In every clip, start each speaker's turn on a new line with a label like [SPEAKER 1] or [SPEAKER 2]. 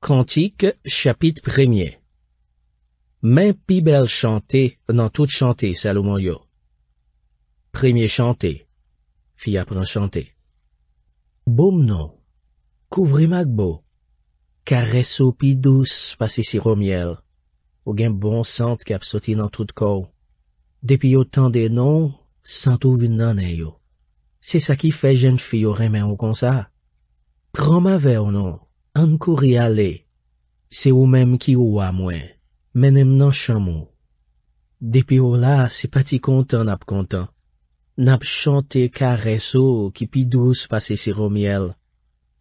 [SPEAKER 1] Cantique, chapitre 1er. Men pi bel chante dans tout chanter Salomon yo. Premier chanter. Fi apprend chanter. Boum non. Couvri magbo. Caresse pi douce passe sirop miel. Ou gen bon sente k'ap soti dans tout corps. Depi yo tan de non, sant ou vin nan yo. C'est ça qui fait jeune fille au remen ou comme ça. Prends ma verre non. An kouri ale, c'est ou même qui ou à moi, menem nan chamou. Depi ou là, c'est pas ti content nap content. Nap chante caresso qui pi douce passe sirop miel.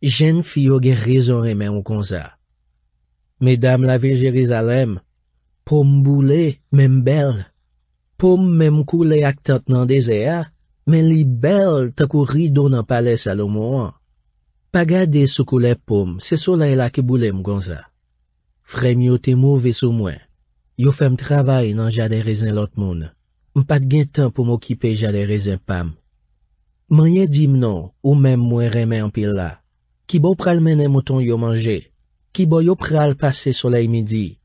[SPEAKER 1] Jeune fille ou gen raison remen ou comme ça. Mesdames la ville Jérusalem, pomme boule, même belle. Pomme même coule ak tant nan désert, mais li belle ta kou rideau nan palais Salomon. Pa gade sou koule pomme, c'est soleil la ki boule m'gonza. Frem yo te mauvais sou mwen. Yo fèm travay nan jade raisin lot moun. M'pat gen tan pou m'okipe jade raisin pam. Manye dim non, ou même mwen remen en pile la. Ki bo pral mene mouton yo manje. Ki bo yo pral passe soleil midi.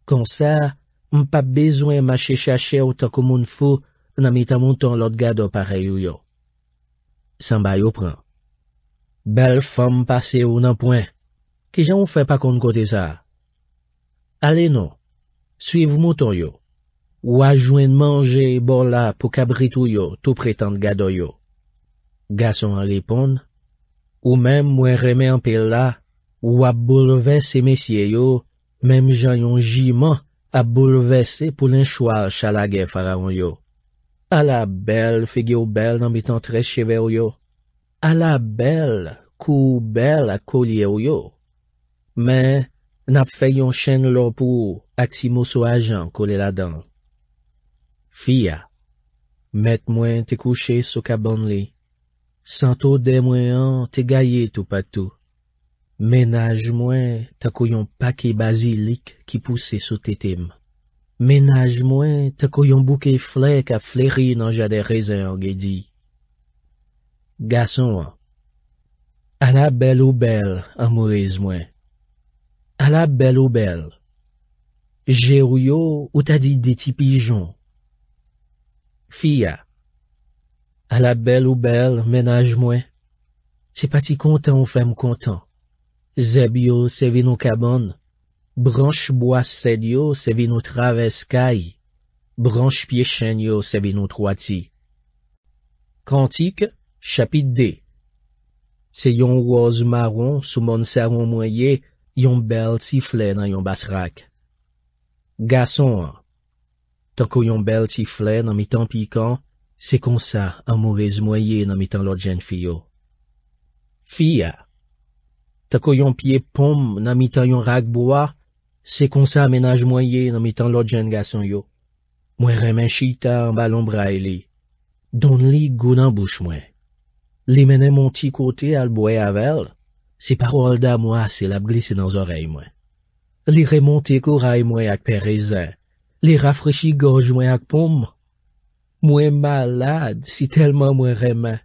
[SPEAKER 1] Kon sa, m'pa bezwen mache chache ou ta kou moun fou nan mita mouton lot gado pareil ou yo. Samba yo pran. Belle femme passe ou nan point. Ki jan ou fait pas kon kote ça? Allez non. Suive mouton yo. Ou a jouen manger bon la pou kabritou yo, tout prétend gado yo. Garçon en répond. Ou même mwen remen en pile la, ou a bouleverse messieurs yo, même jan yon jiman a bouleverse pou l'enchoir chalage pharaon yo. A la belle figure belle nan mitan 13 cheveux yo. A la belle, kou belle a collier ou yo. Mais, nap fè yon chen lo pou ak si mousou ajan kole la dan. Fia, met mwen te couché sou kabon li. Santo de mwen an te gaye tout patou. Ménage mwen ta kou yon pake basilik ki pousse sou tetem. Ménage mwen ta kou yon bouquet flek a fleri nan jade raisin an gedi. Garçon, à la belle ou belle, amoureuse mwen. À la belle ou belle. J'ai ou yo ou t'as dit des petits pigeons. Fia. À la belle ou belle, ménage mwen. C'est pas ti content ou femme content. Zeb yo se vi nou cabane. Branche bois sed yo se vi nou traves kay. Branche pied chen yo se vi nou troati. Cantique, chapitre 2. C'est yon rose marron sous mon saron moyen, yon bel tiflet dans yon basrak. Garçon, tant que yon bel tiflet dans mi temps piquant, c'est comme ça, amoureuse moyen dans mi temps l'autre jeune fille. Fia, tant que yon pied pomme dans mi temps yon rag bois, c'est comme ça ménage moyen dans mi temps l'autre jeune garçon yo. Mwen remen chita en ballon braille. Don li goût dans bouche mwen. Li mène mon petit côté al boye avel, c'est parole d'amour c'est la glisse dans oreilles moi. Li remonte courail moi ak pérezin, li rafraîchi gorge moi ak pomme. Moi malade, si tellement moi remen.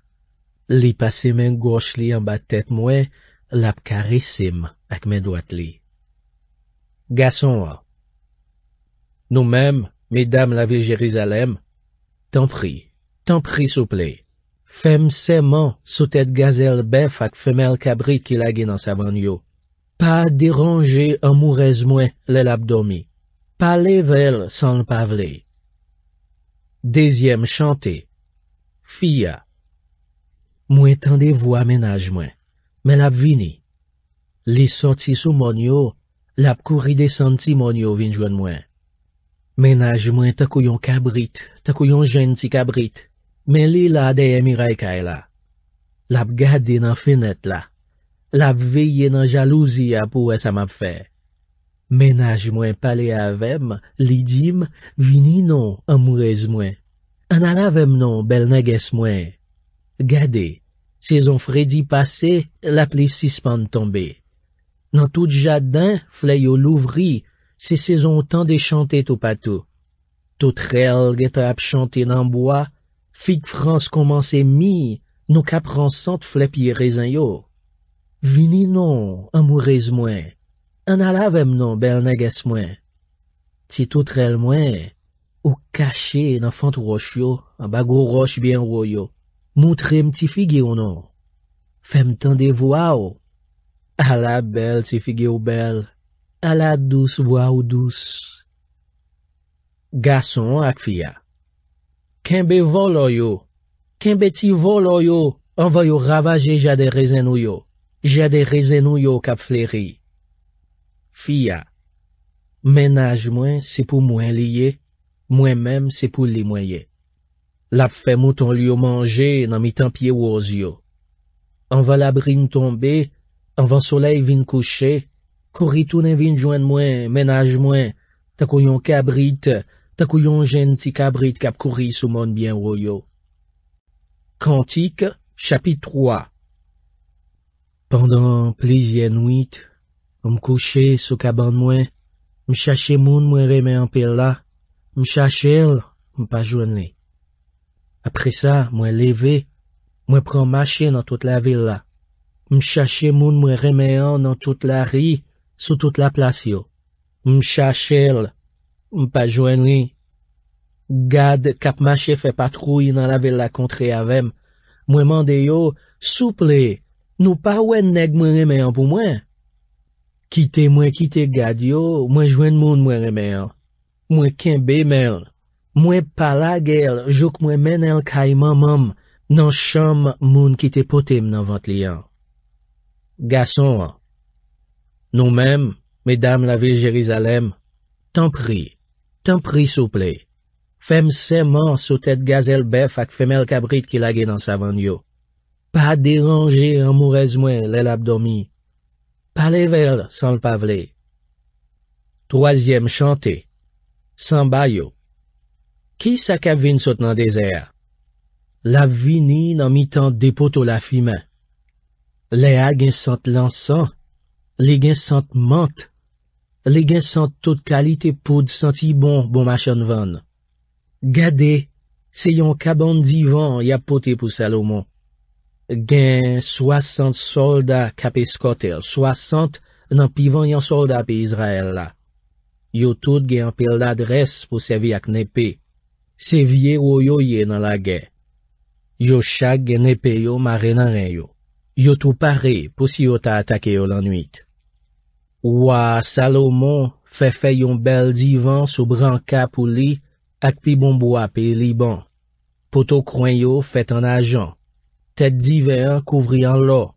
[SPEAKER 1] Li passe main gauche li en bas tête moi, la caresse ak main droite li. Garçon, nous-mêmes, mesdames la ville Jérusalem, t'en prie, s'il vous plaît. Femme sèment sous tête gazelle bœuf ak femelle cabrit qui lage dans sa yo. Pas déranger amoureuse moins l'el abdomi. Pas level sans le pavler. Deuxième chanté. Fia. Moins tendez voix ménage moins. Mais la vini. Li sorti sous mon yo, la couri descenti mon yo vin jouen moins. Ménage moins ta couillon cabrit, ta couillon jeune ti cabrit. Mais li la de emiray kay la. Lap gade nan fenêtre la. Lap veye nan jalousie a pou sa m'a fait. Ménage mwen pale avem, li dim, vini non, amoureuse mwen. An al avem non, bel neges mwen. Gade, saison Freddy passé, la pli sispan tombe. Nan tout jardin, fleyo l'ouvri, se saison temps de chanter tout patou. Tout rel geta ap chanter nan bois, Fig France commence mi, nous capran sant flepier raisin yo. Vini non, amoureuse moins. An alavem non, bel neges mwen. Ti tout rel mwen, ou caché dans font roche yo, en bas gros roche bien ro yo. Montrem ti figye ou non. Fem tande voix ou. A la belle ti figye ou belle. A la douce voix ou douce. Garçon ak fia. Kenbe volo yo. Kenbe ti volo yo. On va yo ravager jade rezen ou yo. Jade rezen ou yo kap fleri. Fia. Ménage mwen c'est pour mwen liye. Moi-même c'est pour li mwen. Lap fait mouton li yo manger nan mi tan pied woz yo. On va la brine tomber, on va soleil vin coucher, kouri tounen vin joindre mwen, ménage mwen, takou yon cabrit, takou yon jen ti cabrit kap kouri sou mon bien royo. Cantique, chapitre 3. Pendant plusieurs nuits, on couché sous caban mwen, m'chache moun mwen reme en pel la, m'chache el, m'pa joine li. Après ça, moi levé, moi prends marcher dans toute la ville là. M'chache moun moi remeyan dans toute la rue, sous toute la place yo. M'chache el, m'pa joine li. Gad kap marché fait patrouille dans la ville la contre avem. Moi mande yo, souple, nou pa wen nèg moi remeyan pour moi. Quitte gad yo, moi joine moun moi remeyan. Moi kenbe mel. Moi pa la guerre, jouk moi men el kay mamam, nan cham moun ki te potem nan vant liyan. Garçon, nous-mêmes, mesdames la ville Jérusalem, t'en prie, souple. Fem seman sou tête gazelle bœuf ak femelle cabrit ki lage dans sa van yo. Pa déranger an mourez mwen lè l'ap dormi. Pa level sans le pavle. Troisième chanté. Samba yo. Qui sa kap vin sot nan désert? La vini nan mi-tan depoto la fime. Le a gen sant l'encens, le gen sant menthe, le gen sant toute qualité poud senti bon machan van. Gade, se yon kaban divan y a pote pou Salomon. Gen 60 soldats kap eskotel, 60 nan pivan yon soldat pe Israël la. Yo tout gen pel l'adresse pou servi ak nepe. Se vie yo ye nan la guerre. Yo chak gen épée yo mare nan ren yo. Yo tout pare pou si yo ta atake yo lan nuit. Wa Salomon fait yon bel divan sou branka pou li ak pi bon bois pe Liban. Poto kroen yo fait en argent. Tête d'hiver couvri en l'or.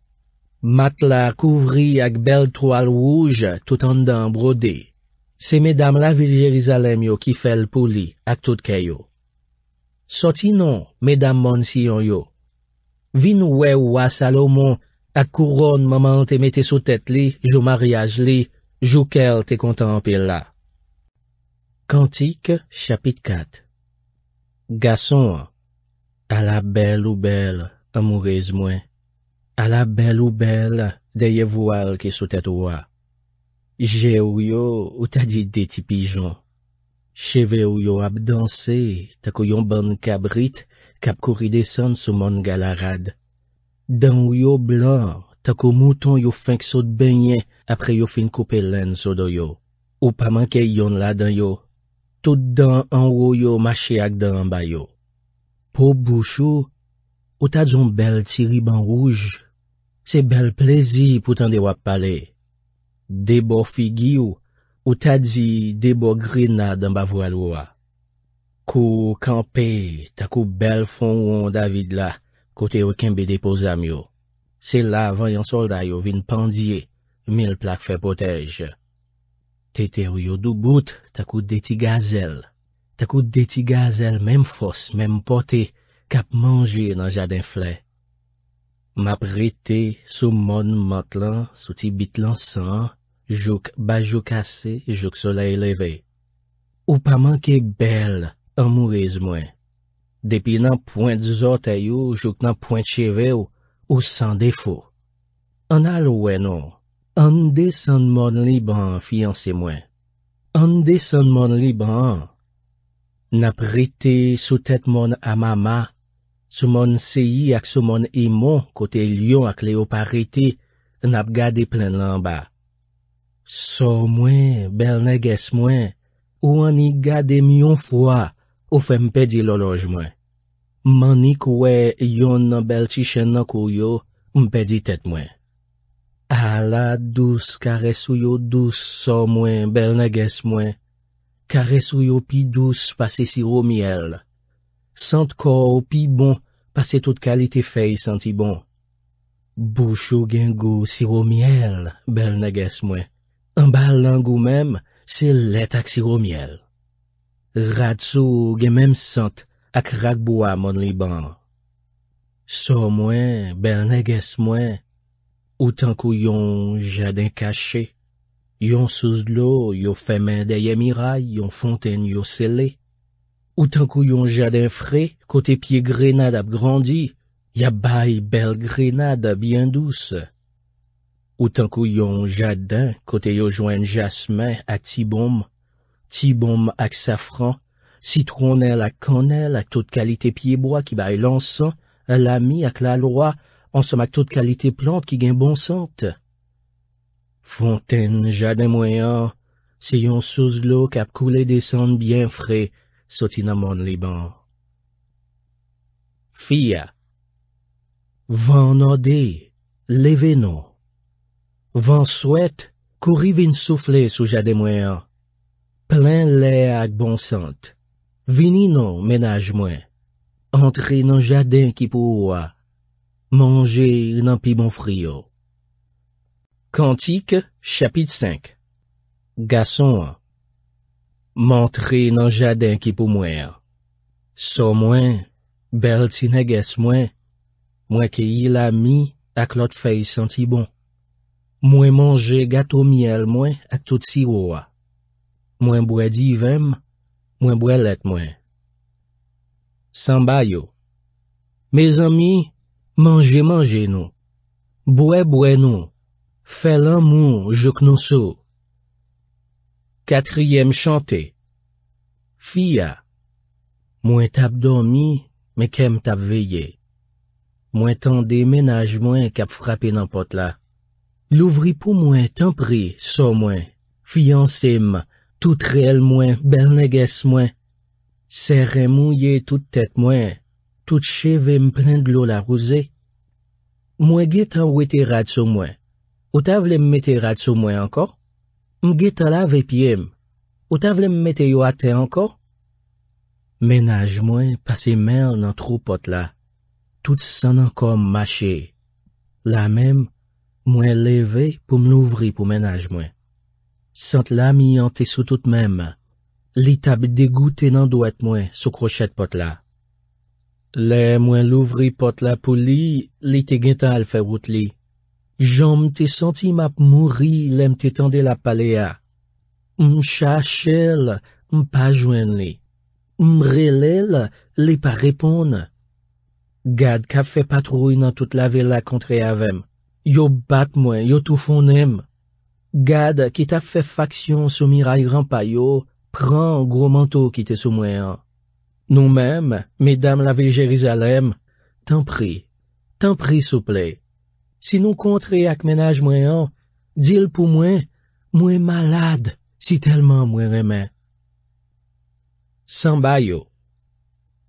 [SPEAKER 1] Matelas couvri ak bel toile rouge tout en dan brodé. Se mesdames la ville Jérusalem yo ki fel pou li ak tout kayo. Soti non, mesdames monsiyon yo. Vin wa Salomon ak couronne maman te mette sou tête li, jou mariage li, jou kel te contemple la. Cantique, chapitre 4. Garçon, à la belle ou belle, amoureuse mwen. À la belle ou belle, deye voile ki sou tête ou wa. J'ai ou yo, ou ta dit des ti pigeons. Cheve ou yo ap danse, tako yon ban kabrit, kap kouri desan sou mon galarade. Dan ou yo blanc, tako mouton yo fink sot benyen, apre yo fin koupe len so do yo. Ou pa manke yon la dan yo. Tout dan an ou yo mache ak dan an ba yo. Po bouchou, ou ta zon bel ti riban rouge. Se bel plezi pou tan de wap pale. Debo figi ou ta di debo grenade an ba voal wa. Kou kampe, ta kou bel fon ou David la, kote ou kembe depozam yo. Se la van yon soldat yo vin pandye, 1000 plak fe potej. Tete ou yo dou bout, ta kou deti gazel. Ta kou deti gazel, mem fos, mem pote, kap manje nan jardin flè. M'a prêté sous mon matelas, sous ti bit lansan, jouk bajou cassé, jouk soleil levé. Ou pas manqué belle, amoureuse mwen. Depi nan point zotay ou, jouk nan point cheve ou sans défaut. An aloué non, an descend mon Liban, fiancé mwen. An descend mon Liban. N'a prêté sous tête mon amama, sous mon seyi ak sous mon imon, côté lion ak léopard n'ap gade plein l'en bas. So mwen, bel neges mwen, ou an y gade m'yon fwa, ou fe m'pedi l'oloj mwen. Mani kwe yon nan bel ti chen nan kou yo, m'pedi tet mwen. La douce karesou yo douce so mwen, bel neges mwen. Karesou yo pi douce pase siro miel. Sant ko pi bon, pase tout kalite fey santi bon. Bouchou gen gou siro miel, bel neges mwen. An bal langou mem, se let ak siro miel. Radsou gen mem sant, ak rakboua mon liban. So mwen, bel neges mwen, ou tankou yon jardin caché, yon sous l'eau, yon femen deye miray, yon fontaine yon scellé. Ou tankou yon jardin frais, côté pied grenade ap grandi, ya bay bel grenade bien douce. Ou tankou yon jardin, côté yon joine jasmin ak tibom ak safran, citronnelle ak cannelle ak toute qualité pied bois qui bay l'encens, l'ami ak la loi, ensemble ak toute qualité plante qui gen bon sente. Fontaine jardin moyen, c'est yon sous l'eau k'ap koule descend bien frais, soti nan mon liban. Fia. Vent nordé, leve non. Vent souhaite, kouri vin souffler sous jardin moyen. Plein lait ak bon sente. Vini non, ménage mwen. Entre nan jardin qui pou oua. Manger nan pi bon frio. Cantique, chapitre 5. Garçon, montre nan jardin qui pou mwen. So mwen, bel ti neges mwen ki il a mi ak lot fey senti bon. Mwen manger gâteau miel mwen ak tout siro. Mwen bwe divem, mwen bwe let mwen. Samba yo. Mes amis, mangez nous. Bwe nous. Fais l'amour, jouk nou sou. 4e chanté. Fia. Mwen tap dormi, mais kem tap veillé. Mwen tande ménage mwen kap frappé nan pot la. L'ouvri pou mwen tan pri, so mwen. Fiancé tout réel mwen, bel neges mwen. Serre mouillé toute tête mwen. Tout cheve plein de l'eau la rosée. Mwen getan wete rad sou mwen. Ou ta vle m'mette rad sou mwen encore? M'getan lave piem. Ou ta vle m'mette yo ate encore? Ménage mwen passe mel nan trou pot la. Tout san encore maché. La même, mwen leve pou m'louvri pou ménage mwen. Sant la mi ante sou tout même. Li tab dégoûté nan doit mwen sou crochet pot la. Le mwen louvri pot la pou li te gentan al fè route li. J'en te senti map mouri lem te tende la palea. M'chachel, m'pa jwen li. M'relel, li pa repon. Gad kap fè patrouille nan tout la vela kontre avem. Yo bat mwen, yo tou fonem. Gad ki tap fè faksyon sou miray rampa yo, pran gros manteau ki te sou mwen. Nou même, mesdames la ville Jérusalem, t'en prie souple. Si nous contre ak ménage mwen, dil pou mwen malade, si tellement mwen remen. Samba yo.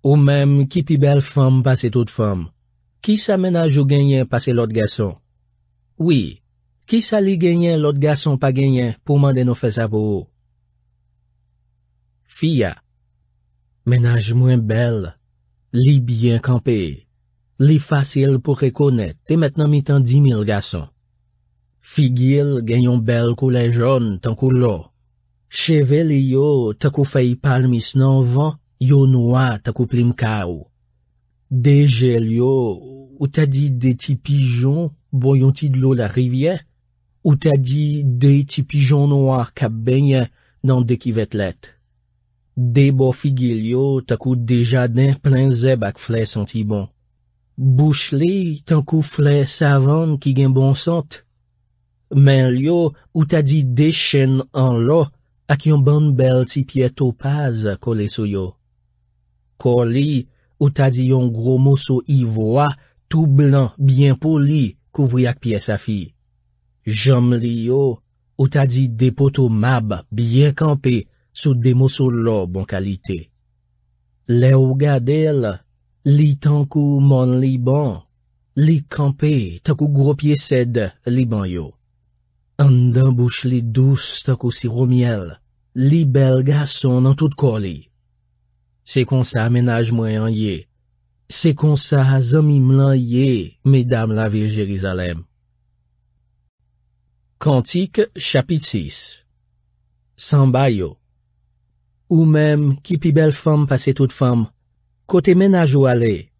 [SPEAKER 1] Ou même ki pi belle femme passe toute femme. Ki sa ménage ou genyen passe l'autre garçon? Oui, ki sa li genyen l'autre garçon pa genyen pou mande nou fè sa pou ou? Fia. Ménage moins belle, li bien campé, li facile pour reconnaître, et maintenant mi-temps 10 000 garçons. Figil genyon belle couleur jaune, tant kou l'eau. Chevel yo, tant kou fay palmis nan vent, yo noir, tant kou plim kaou. Degel yo, ou ta dit des petits pigeons, boyon ti de l'eau la rivière, ou ta dit des petits pigeons noirs kap baigne dans des kivetlettes. Des beaux figil yo, takou des jardins plein zeb ak flè senti bon. Bouche li, tankou flè savane ki gen bon sent. Men yo, ou ta di des chênes en lo, ak yon bon bel ti pied topaz kole sou yo. Koli, ou ta di yon gros mosso ivoire, tout blanc, bien poli, kouvri ak pied sa fi. Jam li yo, ou t'a dit des poteaux mab bien campés sous des morceaux l'or bon qualité. Le ou gadel, li tankou mon li bon, li campé tankou gros pied sed li bon yo. An dan bouche li douce tankou sirop miel, li bel garçon dans tout corps li. C'est comme ça ménage moi en yé. C'est comme ça zami m'lan yé, mesdames la ville Jérusalem. Cantique chapitre 6. Samba yo. Ou même qui pi belle femme passe toute femme, côté ménage ou aller,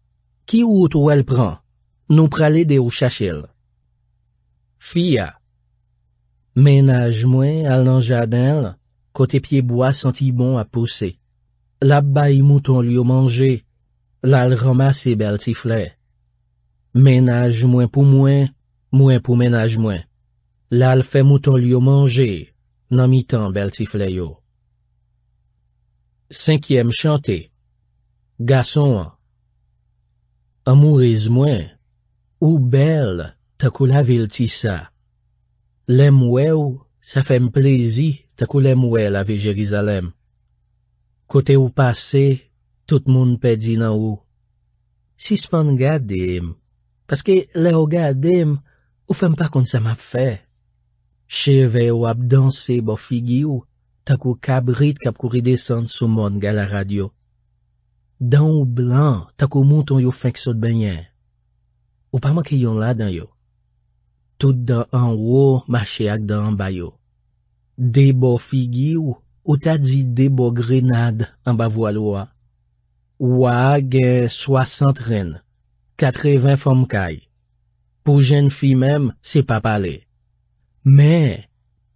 [SPEAKER 1] qui route ou elle prend, nous pralé de ou chachel. Fia. Ménage moins al dans jardin, côté pied bois senti bon à pousser. La baille mouton li au manger, la ramasse belle tiflet. Ménage moins pour ménage moins. La l fait mouton li au manger, nan mi temps belle tiflet yo. 5e chanté. Garçon. Amoureuse moins, ou belle, ta kou la ville tissa. L'aime ou, ça fait m'plaisir, ta kou l'aime la ville Jérusalem. Côté ou passé, tout moun pedi nan ou. Si s'pan gade, parce que le ou gade, ou fèm pas kon sa m'a fait. Cheve ou ap danser bo figi ou, ta kou kabrit kap kouri descend sou mon ga la radio. Dan ou blanc, ta kou mouton yo fèk sot benyen. Ou pa manke yon la dan yo. Tout dan en haut, marché ak dan en bas yo. De bo figi ou ta di de bo grenade en bas voiloa. Ou gen 60 reines, 80 femmes kay. Pour jeune fille même, c'est pas parler. Mais,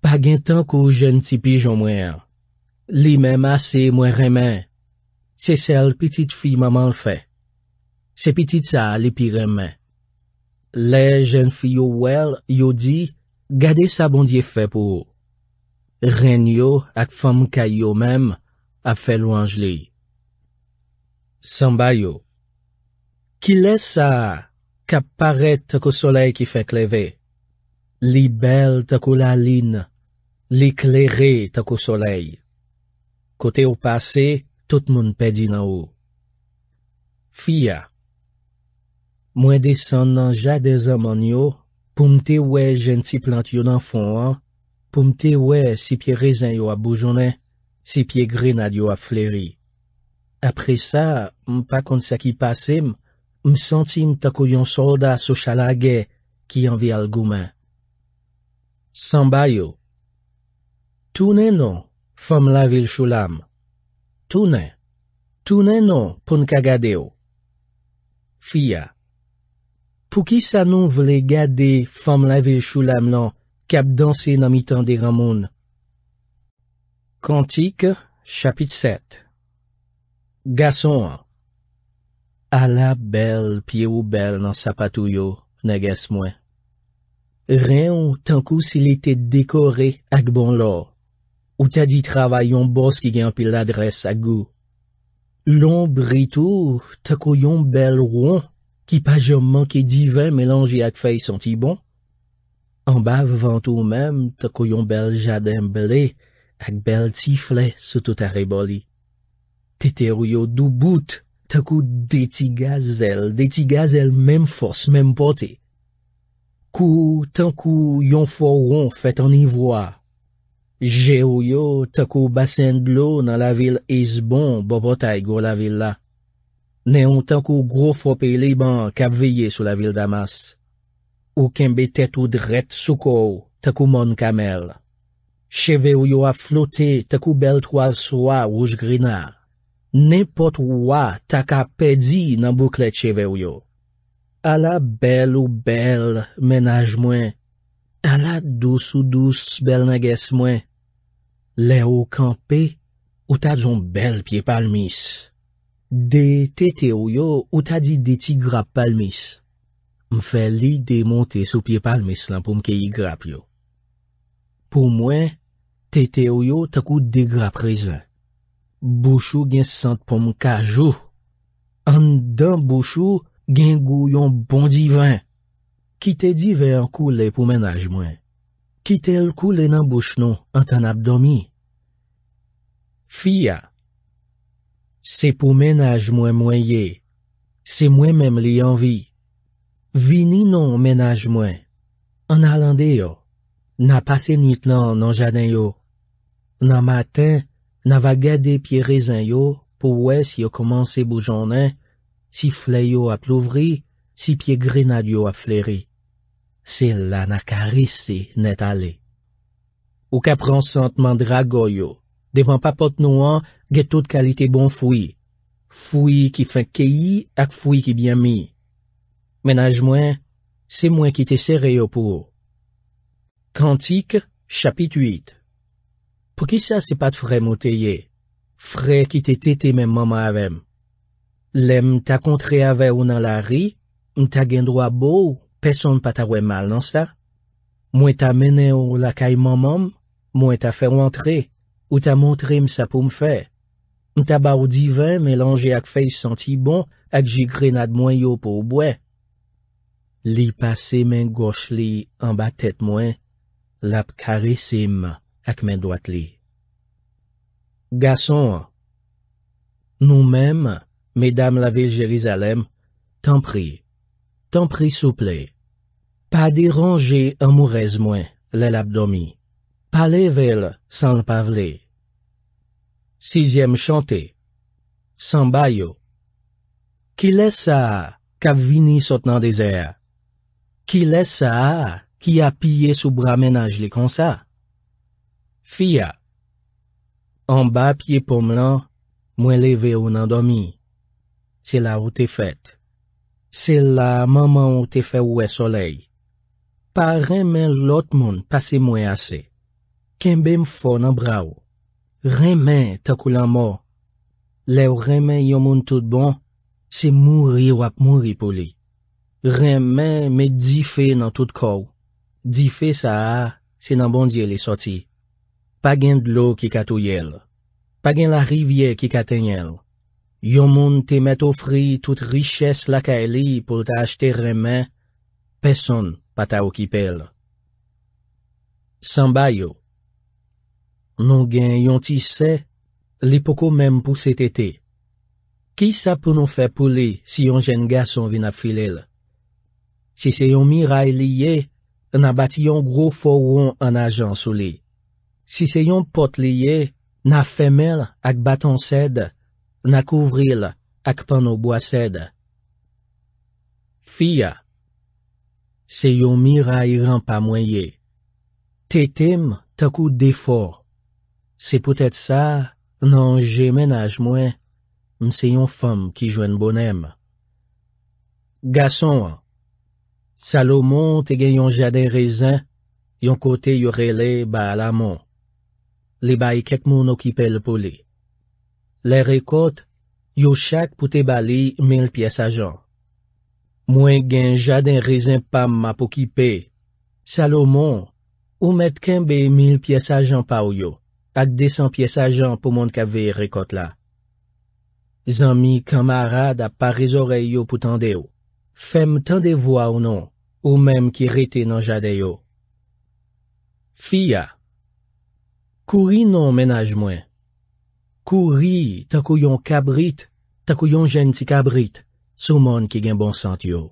[SPEAKER 1] pas gen tan kou jeune ti pigeon mwen. Li même assez mwen remen. C'est celle petite fille maman le fait. C'est petite ça li pi remen. Les jeunes filles yo dit, gade sa bon Dieu fait pour. Ren yo ak femme kay yo même, a fait louange li. Samba yo. Qui laisse ça, kap paraît ko soleil qui fait lever. Li belle tako la lune, li clairé tako soleil. Côté au passé, tout moun pedi nan ou. Fia. Moi descend nan jade zaman yo, pou mte wè genti plant yo nan fond an, pou mte wè si pied raisin yo a boujonné, si pied grenade yo a fleuri. Après ça, m'pa kon sa ki passe, m'sentim tako yon soldat sou chalage qui envi al goumen. Samba yo. Toune non, femme la ville choulam. Toune non, pou n'kagade yo. Fia. Pou ki sa nou vle gade femme la ville choulam non, kap danse nan mitan de ramoun. Cantique, chapitre 7. Garçon. A la belle pied ou belle nan sapatou yo, neges mwen. Ren ou tankou s'il était décoré ak bon lor. Ou ta di travay yon boss ki gen pil l'adresse ak gou. L'ombritou, tankou yon bel ron, qui pa jom manke divin mélange ak feuille senti bon. En bas ventou même, tankou yon bel jardin blé, ak bel tiflet sou tout a reboli. Tete ou yo dou bout, tankou de ti gazel même force, même portée. Kou tankou yon foron fait en ivoire. Je ou yo tankou bassin de l'eau dans la ville Esbon, bobotay go la ville là. Néon tankou gros fopé Liban kap veye sous la ville Damas. Ou kembe tête ou dret soukou, tankou mon kamel. Cheve ou yo a flotté, tankou bel toile soie rouge grenard. N'importe ouwa taka pedi nan bouclet cheve ou yo. A la belle ou belle, ménage moins. A la douce ou douce, belle neges moins. Le ou campé, ou ta zon belle pied palmis. De tete ou yo, ou ta di de ti grappe palmis. M'fait li démonter sous pied palmis lan pou m'ke yi grappe yo. Pour moi, tete ou yo takou de grappe raisin. Bouchou gen sent pom kajou. An dan bouchou, gen gou yon bon divin. Ki te divin koule pou ménage mwen. Kite l koule nan bouche nou, an tan ap domi. Fia, c'est pour ménage moi ye, c'est moi-même li envie. Vini non ménage moi, en alande yo, n'a passé nuit lan nan jardin yo. Nan matin, n'a va gade pied raisin yo, pour ouais si yo commence boujonner, si fleur yo a plouvri, si pied grenade yo a fleuri. C'est là n'a caressé net allé. Ou ka pran sentement drago yo, devant papote nouan, get toute qualité bon fruit. Fruit qui fait cueilli ak fruit qui bien mis. Ménage moi, c'est moi qui te serré yo pour. Cantique, chapitre 8. Pour qui ça c'est pas de frère moteye? Frère qui te tété même maman avem. Lem ta contré avec ou dans la ri, m'ta gen droit beau, personne pas ta wè mal non ça. Moi ta mené ou la caille maman, moi ta fait rentrer, ou ta montré m'sa pour m'faire. M'ta ba ou divin mélangé ak feuille senti bon, ak j grenade moi yo pour boire. Li passe main gauche li en bas tête moi, lap caressé m ak main droite li. Garçon, nous-mêmes, mesdames la ville Jérusalem, t'en prie souple. Pas déranger amoureuse moins, l'abdomi. Pas level sans le pavler. 6e chanté. Sambayo. Qui laisse ça, qu'a vini saute dans désert? Qui laisse ça, qui a pillé sous bras ménage les comme ça? Fia. En bas pied pommelan, moi levé ou nan dormi. C'est là où t'es faite. C'est là maman où t'es fait oué soleil. Pas remen l'autre monde passe moi assez. Kembe m'fo nan bra ou. Remen ta koulan mort. Le remen yon moun tout bon, c'est mourir ou ap mourir pour li. Remen me di fe nan tout corps. Di fe ça, c'est nan bon Dieu les sorti. Pas gen de l'eau qui katouyel. Pas gen la rivière qui katenyel. Yon moun te met offri toute richesse la kaeli pour t'acheter remen, personne pas ta occupel. Sambayo. Non gen yon tisse, li poko même pour cet été. Qui ça pour nous faire pour li si yon jeune garçon vin ap filel? Si c'est yon miraille lié, on a bâti yon gros foron en argent sous li. Si c'est yon pot lié, na femelle ak bâton cède, na couvril ak panneau bois cède. Fia. C'est yon miraille rampa moyen. Tétem ta coup d'effort. C'est peut-être ça, non j'ai ménage moins, m'se yon femme qui joue bonhomme. Garçon, Salomon te gen yon jardin raisin, yon côté yorele ba l'amont. Les bay kek moun occupel pour li. Les récoltes, yo chaque pour te bali 1000 pièces argent. Moins gen jardin raisin pam m'a occupé. Salomon, ou met kembe 1000 pièces argent pa ou yo, ak 200 pièces argent pour moun kave récolte la. Zami camarade a pas les oreilles yo pour tande ou. Fem tande voix ou non, ou même qui rete nan jardin yo. Fia. Kouri non ménage moins. Kouri, takou yon cabrit, takou yon jen ti cabrit, sou moun ki gen bon sant yo.